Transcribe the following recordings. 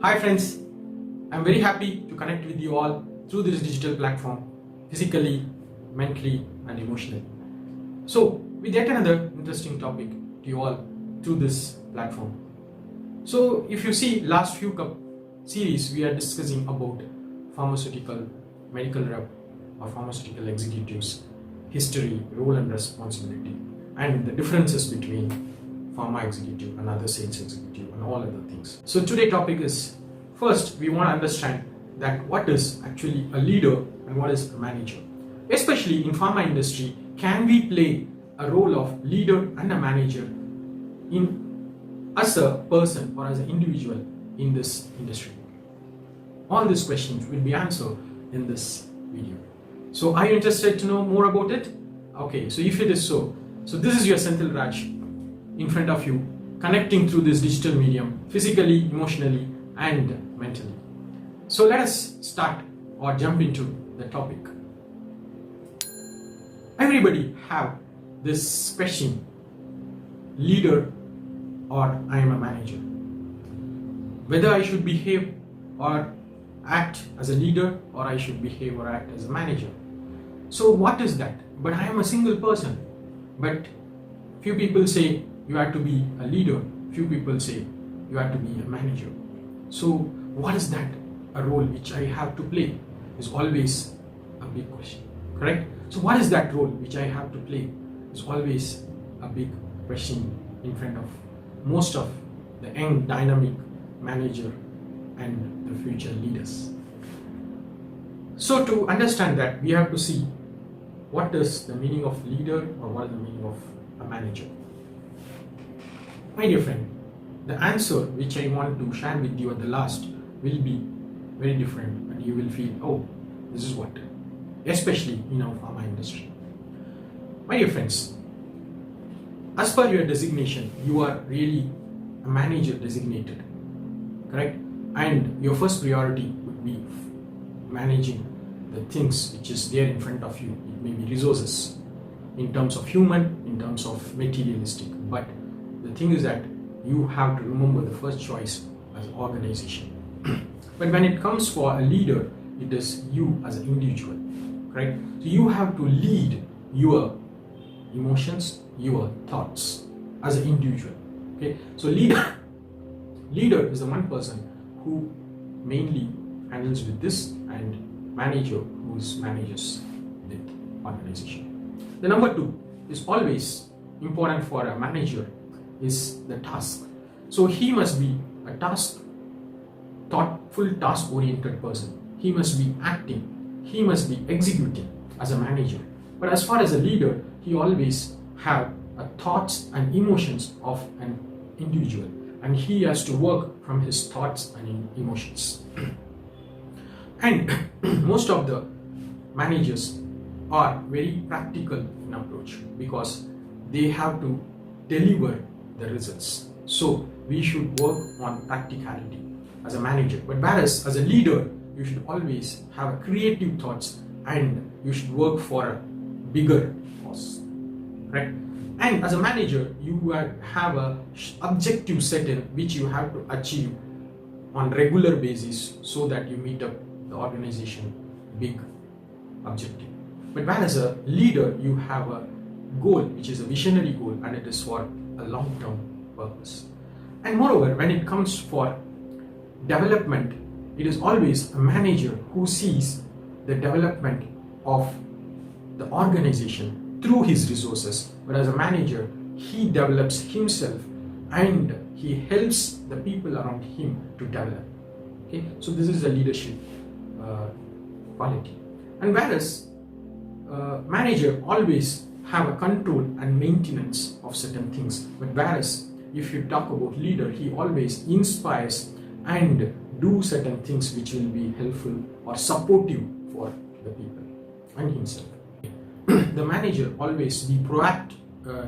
Hi friends, I'm very happy to connect with you all through this digital platform, physically, mentally and emotionally. So with yet another interesting topic to you all through this platform. So if you see last few series, we are discussing about pharmaceutical, medical rep or pharmaceutical executives, history, role and responsibility, and the differences between pharma executive and other sales executive and all other things. So today's topic is, first we want to understand that what is actually a leader and what is a manager. Especially in pharma industry, can we play a role of leader and a manager as a person or as an individual in this industry? All these questions will be answered in this video. So are you interested to know more about it? Okay, so if it is so this is your Senthil-Vijay in front of you, connecting through this digital medium, physically, emotionally and mentally. So let us start or jump into the topic. Everybody have this question, leader or I am a manager. Whether I should behave or act as a leader or I should behave or act as a manager. So what is that? But I am a single person. But few people say you have to be a leader. Few people say you have to be a manager. So what is that? A role which I have to play is always a big question, correct? So what is that role which I have to play is always a big question in front of most of the young dynamic manager and the future leaders. So to understand that, we have to see what is the meaning of leader or what is the meaning of a manager. My dear friend, the answer which I want to share with you at the last will be very different and you will feel, oh, this is what, especially in our pharma industry. My dear friends, as per your designation, you are really a manager designated, correct? And your first priority would be managing the things which is there in front of you. It may be resources in terms of human, in terms of materialistic, but the thing is that you have to remember the first choice as organization. But when it comes for a leader, it is you as an individual, right? So you have to lead your emotions, your thoughts as an individual. Okay, so leader is the one person who mainly handles with this, and manager who manages with organization. The number two is always important for a manager is the task. So he must be a thoughtful, task-oriented person. He must be acting. He must be executing as a manager. But as far as a leader, he always have thoughts and emotions of an individual, and he has to work from his thoughts and emotions. And most of the managers are very practical in approach because they have to deliver the results. So we should work on practicality as a manager. But whereas as a leader, you should always have creative thoughts and you should work for a bigger cause, right? And as a manager, you have a objective set in which you have to achieve on regular basis so that you meet up the organization big objective. But whereas a leader, you have a goal which is a visionary goal and it is for a long-term purpose. And moreover, when it comes for development, it is always a manager who sees the development of the organization through his resources. But as a manager, he develops himself and he helps the people around him to develop. Okay, so this is the leadership quality. And whereas manager always have a control and maintenance of certain things, but whereas if you talk about leader, he always inspires and do certain things which will be helpful or supportive for the people and himself. The manager always be proactive,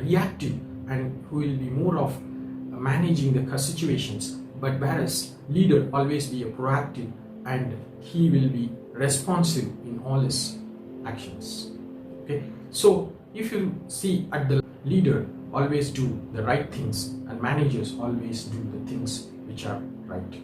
reactive, and who will be more of managing the situations, but whereas leader always be a proactive and he will be responsive in all his actions. Okay, so if you see at the leader always do the right things and managers always do the things which are right.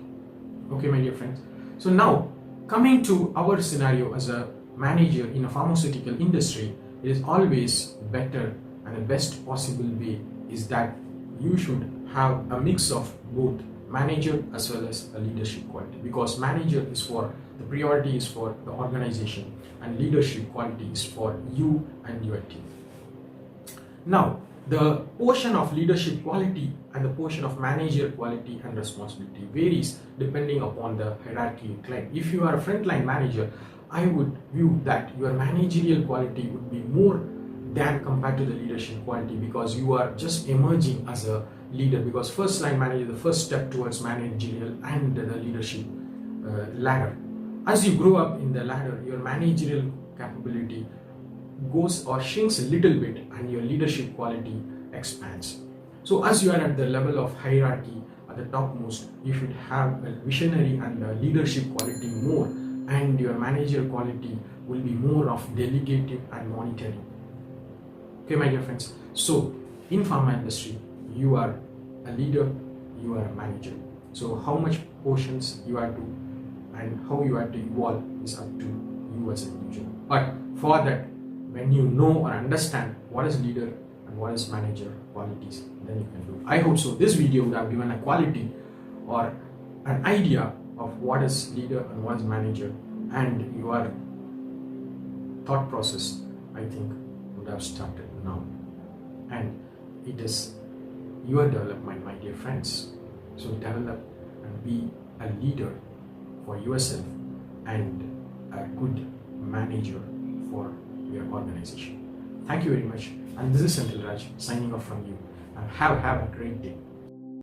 Okay, my dear friends. So now, coming to our scenario as a manager in a pharmaceutical industry, it is always better and the best possible way is that you should have a mix of both manager as well as a leadership quality, because manager is for the priority is for the organization and leadership quality is for you and your team. Now, the portion of leadership quality and the portion of manager quality and responsibility varies depending upon the hierarchy you climb. If you are a frontline manager, I would view that your managerial quality would be more than compared to the leadership quality, because you are just emerging as a leader, because first line manager, the first step towards managerial and the leadership ladder. As you grow up in the ladder, your managerial capability goes or shrinks a little bit and your leadership quality expands. So as you are at the level of hierarchy at the topmost, you should have a visionary and a leadership quality more, and your manager quality will be more of delegative and monitoring. Okay, my dear friends. So in pharma industry, you are a leader, you are a manager. So how much portions you are to and how you are to evolve is up to you as an individual. But for that, when you know or understand what is leader and what is manager qualities, then you can do. I hope so. This video would have given a quality or an idea of what is leader and what is manager, and your thought process, I think, would have started now. And it is your development, my dear friends. So develop and be a leader for yourself and a good manager for your organization. Thank you very much. And this is Senthil-Vijay signing off from you. And have a great day.